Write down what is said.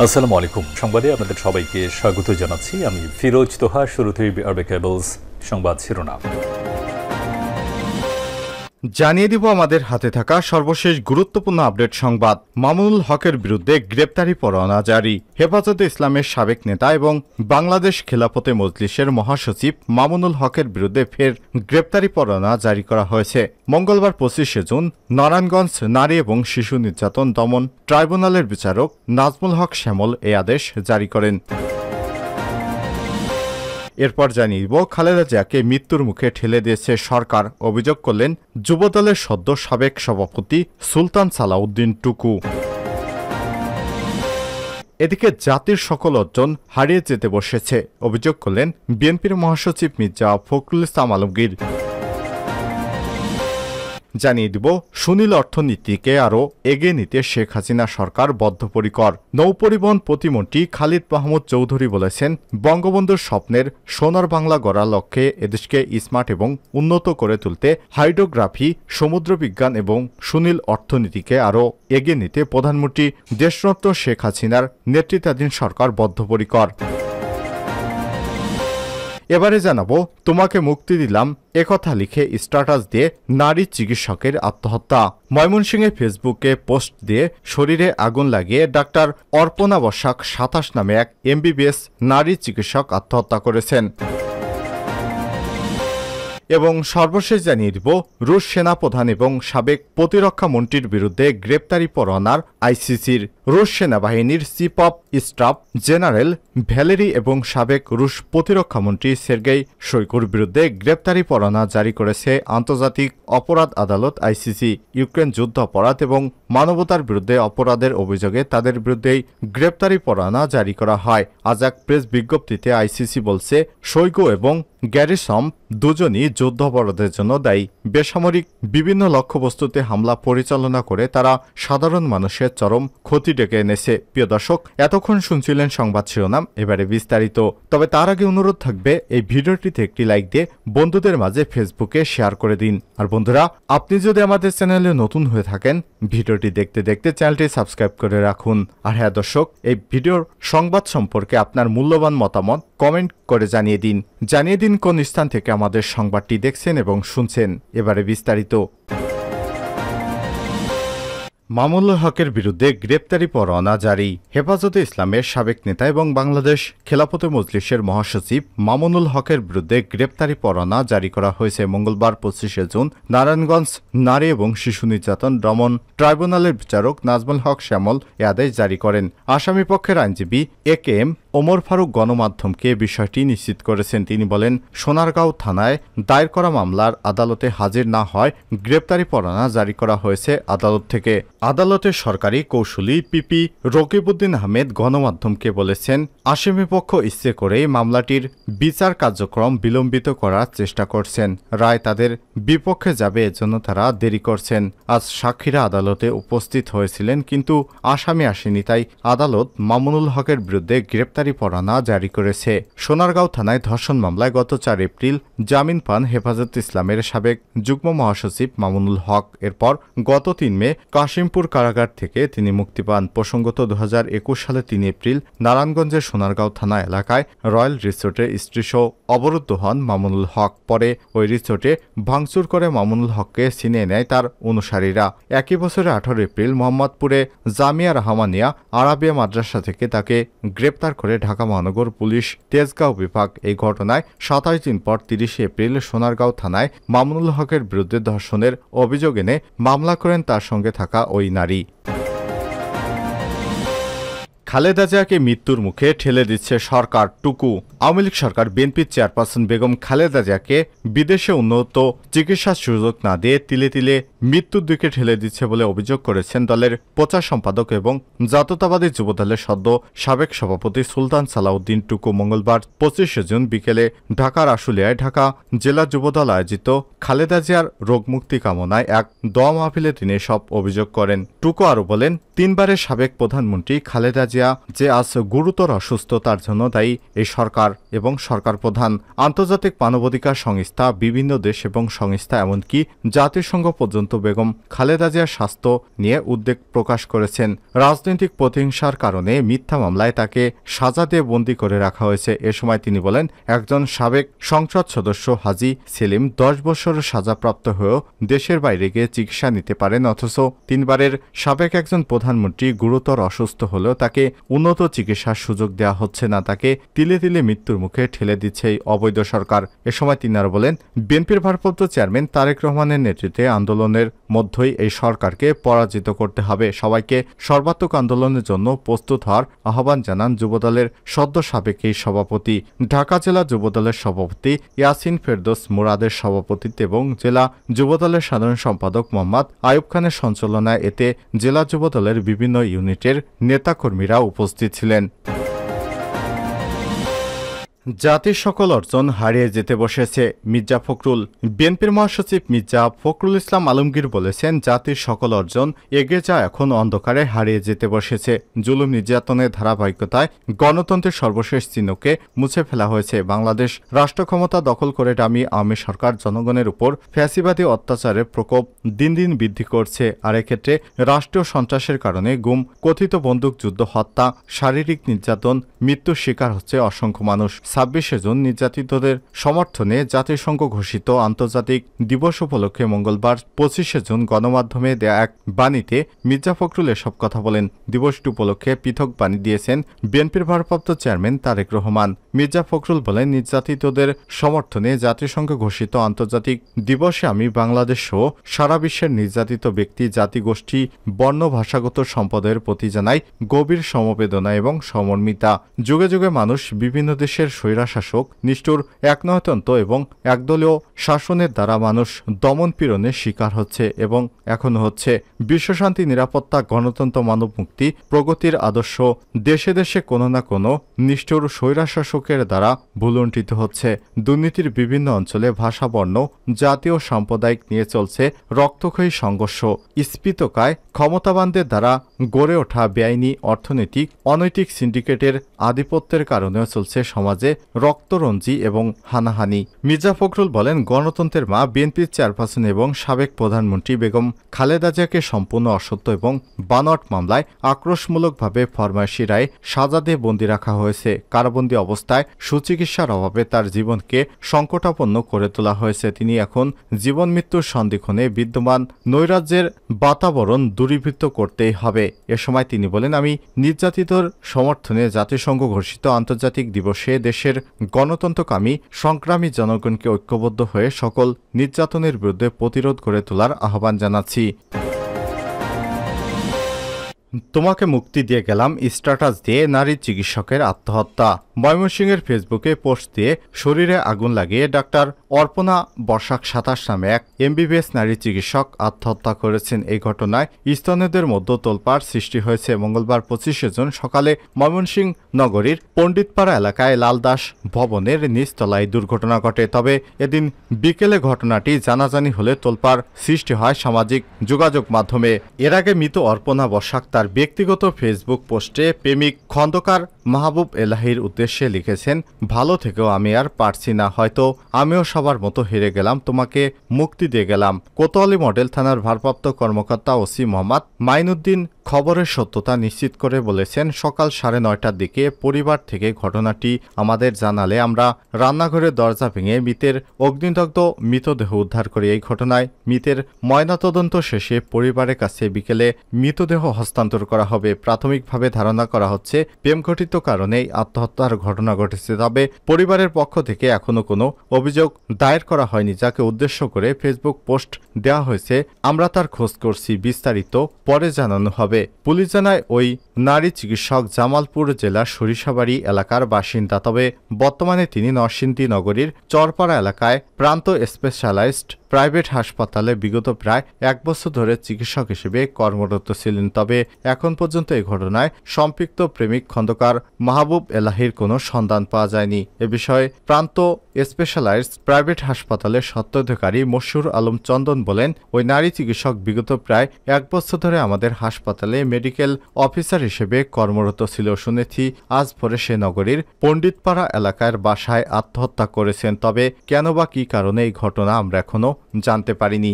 আসসালামু আলাইকুম। সংবাদে আপনাদের সবাইকে স্বাগত জানাচ্ছি। আমি ফিরোজ তোহা। শুরুতেই আরবে কেবলস সংবাদ শিরোনাম জানিয়ে দিব আমাদের হাতে থাকা সর্বশেষ গুরুত্বপূর্ণ আপডেট সংবাদ। মামুনুল হকের বিরুদ্ধে গ্রেপ্তারি পরোয়ানা জারি। হেফাজতে ইসলামের সাবেক নেতা এবং বাংলাদেশ খেলাফতে মজলিসের মহাসচিব মামুনুল হকের বিরুদ্ধে ফের গ্রেপ্তারি পরোয়ানা জারি করা হয়েছে। মঙ্গলবার 25শে জুন নারায়ণগঞ্জ নারী এবং শিশু নির্যাতন দমন ট্রাইব্যুনালের বিচারক নাজমুল হক শ্যামল এই আদেশ জারি করেন। এরপর জানিয়ে দিব, খালেদা জিয়াকে মৃত্যুর মুখে ঠেলে দিয়েছে সরকার, অভিযোগ করলেন যুবদলের সদ্য সাবেক সভাপতি সুলতান সালাউদ্দিন টুকু। এদিকে জাতির সকল অর্জন হারিয়ে যেতে বসেছে, অভিযোগ করলেন বিএনপির মহাসচিব মির্জা ফখরুল ইসলাম আলমগীর। জানিয়ে দিব, সুনীল অর্থনীতিকে আরও এগিয়ে নিতে শেখ হাসিনা সরকার বদ্ধপরিকর। নৌপরিবহন প্রতিমন্ত্রী খালিদ মাহমুদ চৌধুরী বলেছেন, বঙ্গবন্ধুর স্বপ্নের সোনার বাংলা গড়ার লক্ষ্যে এদেশকে স্মার্ট এবং উন্নত করে তুলতে হাইড্রোগ্রাফি, সমুদ্রবিজ্ঞান এবং সুনীল অর্থনীতিকে আরও এগিয়ে নিতে প্রধানমন্ত্রী দেশরত্ন শেখ হাসিনার নেতৃত্বাধীন সরকার বদ্ধপরিকর। এবারে জানাবো, তোমাকে মুক্তি দিলাম একথা লিখে স্ট্যাটাস দিয়ে নারী চিকিৎসকের আত্মহত্যা। ময়মনসিংহে ফেসবুকে পোস্ট দিয়ে শরীরে আগুন লাগিয়ে ডাক্তার অর্পণা বসাক 27 নামে এক এমবিবিএস নারী চিকিৎসক আত্মহত্যা করেছেন। এবং সর্বশেষ জানিয়ে দিব, রুশ সেনাপ্রধান এবং সাবেক প্রতিরক্ষা মন্ত্রীর বিরুদ্ধে গ্রেপ্তারি পরোয়ানার আইসিসির। রুশ সেনাবাহিনীর chief of staff general Valery এবং সাবেক রুশ প্রতিরক্ষা মন্ত্রী সের্গেই শোইগুর বিরুদ্ধে গ্রেপ্তারি পরোয়ানা জারি করেছে আন্তর্জাতিক অপরাধ আদালত আইসিসি। ইউক্রেন যুদ্ধ অপরাধ এবং মানবতার বিরুদ্ধে অপরাধের অভিযোগে তাদের বিরুদ্ধেই গ্রেপ্তারি পরোয়ানা জারি করা হয়। আজ এক প্রেস বিজ্ঞপ্তিতে আইসিসি বলছে, শোইগু এবং গ্যারিসম দুজনই যুদ্ধাপরাধের জন্য দায়ী। বেসামরিক বিভিন্ন লক্ষ্যবস্তুতে হামলা পরিচালনা করে তারা সাধারণ মানুষের চরম ক্ষতি ডেকে এনেছে। প্রিয় দর্শক, এতক্ষণ শুনছিলেন সংবাদ শিরোনাম, এবারে বিস্তারিত। তবে তার আগে অনুরোধ থাকবে, এই ভিডিওটিতে একটি লাইক দিয়ে বন্ধুদের মাঝে ফেসবুকে শেয়ার করে দিন। আর বন্ধুরা, আপনি যদি আমাদের চ্যানেলে নতুন হয়ে থাকেন, ভিডিওটি দেখতে দেখতে চ্যানেলটি সাবস্ক্রাইব করে রাখুন। আর হ্যাঁ দর্শক, এই ভিডিওর সংবাদ সম্পর্কে আপনার মূল্যবান মতামত কমেন্ট করে জানিয়ে দিন কোন স্থান থেকে আমাদের সংবাদটি দেখছেন এবং শুনছেন। এবারে বিস্তারিত। মামুনুল হকের বিরুদ্ধে গ্রেপ্তারি পরোয়ানা জারি। হেফাজতে ইসলামের সাবেক নেতা এবং বাংলাদেশ খেলাফতে মজলিসের মহাসচিব মামুনুল হকের বিরুদ্ধে গ্রেপ্তারি পরোয়ানা জারি করা হয়েছে। মঙ্গলবার 25শে জুন নারায়ণগঞ্জ নারী এবং শিশু নির্যাতন দমন ট্রাইব্যুনালের বিচারক নাজমুল হক শ্যামল এ আদেশ জারি করেন। আসামি পক্ষের আইনজীবী একেএম ওমর ফারুক গণমাধ্যমকে বিষয়টি নিশ্চিত করেছেন। তিনি বলেন, সোনারগাঁও থানায় দায়ের করা মামলার আদালতে হাজির না হয় গ্রেপ্তারি পরোয়ানা জারি করা হয়েছে আদালত থেকে। আদালতের সরকারি কৌঁসুলি পিপি রকিবউদ্দিন আহমেদ গণমাধ্যমকে বলেছেন, আসামিপক্ষ ইচ্ছে করেই মামলাটির বিচার কার্যক্রম বিলম্বিত করার চেষ্টা করছেন। রায় তাদের বিপক্ষে যাবে, এজন্য তারা দেরি করছেন। আজ সাক্ষীরা আদালতে উপস্থিত হয়েছিলেন, কিন্তু আসামি আসেনি, তাই আদালত মামুনুল হকের বিরুদ্ধে গ্রেপ্তারি পরোয়ানা জারি করেছে। সোনারগাঁও থানায় ধর্ষণ মামলায় গত 4 এপ্রিল জামিন পান হেফাজত ইসলামের সাবেক যুগ্ম মহাসচিব মামুনুল হক। এরপর গত 3 মে কাশিমপুর কারাগার থেকে তিনি মুক্তি পান। প্রসঙ্গত 2021 সালে 3 এপ্রিল নারায়ণগঞ্জের সোনারগাঁও থানা এলাকায় রয়্যাল রিসোর্টে স্ত্রীসহ অবরুদ্ধ হন মামুনুল হক। পরে ওই রিসোর্টে ভাঙচুর করে মামুনুল হককে ছিনিয়ে নেয় তার অনুসারীরা। একই বছরে 18 এপ্রিল মোহাম্মদপুরে জামিয়া রহমানিয়া আরাবিয়া মাদ্রাসা থেকে তাকে গ্রেপ্তার করে ঢাকা মহানগর পুলিশ তেজগাঁও বিভাগ। এই ঘটনায় 27 দিন পর 30 এপ্রিল সোনারগাঁও থানায় মামুনুল হকের বিরুদ্ধে ধর্ষণের অভিযোগ এনে মামলা করেন তার সঙ্গে থাকা ওই নারী। খালেদা জিয়াকে মৃত্যুর মুখে ঠেলে দিচ্ছে সরকার, টুকু। আওয়ামী লীগ সরকার বিএনপির চেয়ারপারসন বেগম খালেদা জিয়াকে বিদেশে উন্নত চিকিৎসার সুযোগ না দিয়ে তিলে তিলে মৃত্যুর দিকে ঠেলে দিচ্ছে বলে অভিযোগ করেছেন দলের প্রচার সম্পাদক এবং জাতীয়তাবাদী যুবদলের সদ্য সাবেক সভাপতি সুলতান সালাউদ্দিন টুকু। মঙ্গলবার 25শে জুন বিকেলে ঢাকার আশুলিয়ায় ঢাকা জেলা যুবদল আয়োজিত খালেদা জিয়ার রোগমুক্তি কামনায় এক দোয়া মাহফিলে তিনি সব অভিযোগ করেন। টুকু আরও বলেন, 3 বারের সাবেক প্রধানমন্ত্রী খালেদা জিয়া জিয়া যে আজ গুরুতর অসুস্থ তার জন্য দায়ী এই সরকার এবং সরকার প্রধান। আন্তর্জাতিক মানবাধিকার সংস্থা, বিভিন্ন দেশ এবং সংস্থা, এমনকি জাতিসংঘ পর্যন্ত বেগম খালেদা জিয়ার স্বাস্থ্য নিয়ে উদ্বেগ প্রকাশ করেছেন। রাজনৈতিক প্রতিহিংসার কারণে মিথ্যা মামলায় তাকে সাজা দিয়ে বন্দী করে রাখা হয়েছে। এ সময় তিনি বলেন, একজন সাবেক সংসদ সদস্য হাজী সেলিম 10 বছরের সাজাপ্রাপ্ত হয়েও দেশের বাইরে গিয়ে চিকিৎসা নিতে পারেন, অথচ 3 বারের সাবেক একজন প্রধানমন্ত্রী গুরুতর অসুস্থ হলেও তাকে উন্নত চিকিৎসার সুযোগ দেওয়া হচ্ছে না, তাকে তিলে তিলে মৃত্যুর মুখে ঠেলে দিচ্ছে এই অবৈধ সরকার। এ সময় তিনি আরো বলেন, বিএনপির ভারপ্রাপ্ত চেয়ারম্যান তারেক রহমানের নেতৃত্বে আন্দোলনের মধ্যেই এই সরকারকে পরাজিত করতে হবে। সবাইকে সর্বাত্মক আন্দোলনের জন্য প্রস্তুত হওয়ার আহ্বান জানান যুবদলের সদ্য সাবেক এই সভাপতি। ঢাকা জেলা যুবদলের সভাপতি ইয়াসিন ফেরদৌস মুরাদের সভাপতিত্বে এবং জেলা যুবদলের সাধারণ সম্পাদক মোহাম্মদ আয়ুব খানের সঞ্চালনায় এতে জেলা যুবদলের বিভিন্ন ইউনিটের নেতাকর্মীরা উপস্থিত ছিলেন। জাতির সকল অর্জন হারিয়ে যেতে বসেছে, মির্জা ফখরুল। বিএনপির মহাসচিব মির্জা ফখরুল ইসলাম আলমগীর বলেছেন, জাতির সকল অর্জন এগিয়ে যা এখন অন্ধকারে হারিয়ে যেতে বসেছে। জুলুম নির্যাতনের ধারাবাহিকতায় গণতন্ত্রের সর্বশেষ চিহ্নকে মুছে ফেলা হয়েছে। বাংলাদেশ রাষ্ট্র ক্ষমতা দখল করে ডামি আওয়ামী সরকার জনগণের উপর ফ্যাসিবাদী অত্যাচারের প্রকোপ দিন দিন বৃদ্ধি করছে। আর এক্ষেত্রে রাষ্ট্রীয় সন্ত্রাসের কারণে গুম, কথিত বন্দুকযুদ্ধ, হত্যা, শারীরিক নির্যাতন, মৃত্যুর শিকার হচ্ছে অসংখ্য মানুষ। 26শে জুন নির্যাতিতদের সমর্থনে জাতিসংঘ ঘোষিত আন্তর্জাতিক দিবস উপলক্ষে মঙ্গলবার 25শে জুন গণমাধ্যমে দেয়া এক বাণীতে মির্জা ফখরুল এসব কথা বলেন। দিবসটি উপলক্ষে পৃথক বাণী দিয়েছেন বিএনপির ভারপ্রাপ্ত চেয়ারম্যান তারেক রহমান। মির্জা ফখরুল বলেন, নির্যাতিতদের সমর্থনে জাতিসংঘ ঘোষিত আন্তর্জাতিক দিবসে আমি বাংলাদেশ সহ সারা বিশ্বের নির্যাতিত ব্যক্তি, জাতিগোষ্ঠী, বর্ণ, ভাষাগত সম্পদের প্রতি জানাই গভীর সমবেদনা এবং সমর্মিতা। যুগে যুগে মানুষ বিভিন্ন দেশের স্বৈরাশাসক, নিষ্ঠুর একনায়কতন্ত্র এবং একদলীয় শাসনের দ্বারা মানুষ দমন পীড়নের শিকার হচ্ছে এবং এখনো হচ্ছে। বিশ্বশান্তি, নিরাপত্তা, গণতন্ত্র, মানব মুক্তি, প্রগতির আদর্শ দেশে দেশে কোনো না কোনো নিষ্ঠুর স্বৈরাশাসকের দ্বারা ভুলুণ্ঠিত হচ্ছে। দুর্নীতির বিভিন্ন অঞ্চলে ভাষা, বর্ণ, জাতীয় সাম্প্রদায়িক নিয়ে চলছে রক্তক্ষয়ী সংঘর্ষ। স্ফীতকায় ক্ষমতাবানদের দ্বারা গড়ে ওঠা বেআইনি অর্থনৈতিক অনৈতিক সিন্ডিকেটের আধিপত্যের কারণেও চলছে সমাজে রক্তরঞ্জি এবং হানাহানি। মির্জা ফখরুল বলেন, গণতন্ত্রের মা বিএনপির চেয়ারপারসন এবং সাবেক প্রধানমন্ত্রী বেগম খালেদা জিয়াকে সম্পূর্ণ অসত্য এবং বানোয়াট মামলায় আক্রোশমূলকভাবে ফরমায়েশি রায়ে সাজা দিয়ে বন্দী রাখা হয়েছে। কারাবন্দী অবস্থায় সুচিকিৎসার অভাবে তার জীবনকে সংকটাপন্ন করে তোলা হয়েছে। তিনি এখন জীবন মৃত্যুর সন্ধিক্ষণে বিদ্যমান নৈরাজ্যের বাতাবরণ দূরীভূত করতেই হবে। এ সময় তিনি বলেন, আমি নির্যাতিতর সমর্থনে জাতিসংঘ ঘোষিত আন্তর্জাতিক দিবসে দেশের গণতন্ত্রকামী সংগ্রামী জনগণকে ঐক্যবদ্ধ হয়ে সকল নির্যাতনের বিরুদ্ধে প্রতিরোধ গড়ে তোলার আহ্বান জানাচ্ছি। তোমাকে মুক্তি দিয়ে গেলাম স্ট্যাটাস দিয়ে নারী চিকিৎসকের আত্মহত্যা। ময়মনসিংহের ফেসবুকে পোস্ট দিয়ে শরীরে আগুন লাগিয়ে ডাক্তার অর্পণা বর্ষাক 27 নামে এক এমবিবিএস নারী চিকিৎসক আত্মহত্যা করেছেন। এই ঘটনায় স্থানীয়দের মধ্যে তোলপাড় সৃষ্টি হয়েছে। মঙ্গলবার 25শে জুন সকালে ময়মনসিংহ নগরীর পণ্ডিতপাড়া এলাকায় লালদাস ভবনের নিচতলায় দুর্ঘটনা ঘটে। তবে এদিন বিকেলে ঘটনাটি জানাজানি হলে তোলপাড় সৃষ্টি হয় সামাজিক যোগাযোগ মাধ্যমে। এর আগে মৃত অর্পণা বর্ষাক তার ব্যক্তিগত ফেসবুক পোস্টে প্রেমিক খন্দকার মাহবুব এলাহির উদ্দেশ্যে লিখেছেন, ভালো থেকেও আমি আর পারছি না, হয়তো আমিও সবার মতো হেরে গেলাম, তোমাকে মুক্তি দিয়ে গেলাম। কোতোয়ালি মডেল থানার ভারপ্রাপ্ত কর্মকর্তা ওসি মোহাম্মদ মাইনুদ্দিন খবরের সত্যতা নিশ্চিত করে বলেছেন, সকাল 9:30টার দিকে পরিবার থেকে ঘটনাটি আমাদের জানালে আমরা রান্নাঘরের দরজা ভেঙে মৃতের অগ্নিদগ্ধ মৃতদেহ উদ্ধার করি। এই ঘটনায় মৃতের ময়নাতদন্ত শেষে পরিবারের কাছে বিকেলে মৃতদেহ হস্তান্তর করা হবে। প্রাথমিকভাবে ধারণা করা হচ্ছে প্রেমঘটিত কারণেই আত্মহত্যার ঘটনা ঘটেছে। তবে পরিবারের পক্ষ থেকে এখনো কোনো অভিযোগ দায়ের করা হয়নি, যাকে উদ্দেশ্য করে ফেসবুক পোস্ট দেওয়া হয়েছে। আমরা তার খোঁজ করছি, বিস্তারিত পরে জানানো হবে। পুলিশ জানায় ওই নারী চিকিৎসক জামালপুর জেলার সরিষাবাড়ি এলাকার বাসিন্দা। তবে বর্তমানে তিনি নরসিংদী নগরীর চরপাড়া এলাকায় প্রান্ত স্পেশালাইজড প্রাইভেট হাসপাতালে বিগত প্রায় 1 বছর ধরে চিকিৎসক হিসেবে কর্মরত ছিলেন। তবে এখন পর্যন্ত এই ঘটনায় সম্পৃক্ত প্রেমিক খন্দকার মাহবুব এলাহির কোনো সন্ধান পাওয়া যায়নি। এ বিষয়ে প্রান্ত স্পেশালাইজড প্রাইভেট হাসপাতালের স্বত্বাধিকারী মশিউর আলম চন্দন বলেন, ওই নারী চিকিৎসক বিগত প্রায় 1 বছর ধরে আমাদের হাসপাতালে মেডিকেল অফিসার হিসেবে কর্মরত ছিল। শুনেছি আজ ভোরে সে নগরীর পণ্ডিতপাড়া এলাকার বাসায় আত্মহত্যা করেছেন। তবে কেন বা কী কারণে এই ঘটনা আমরা এখনো জানতে পারিনি।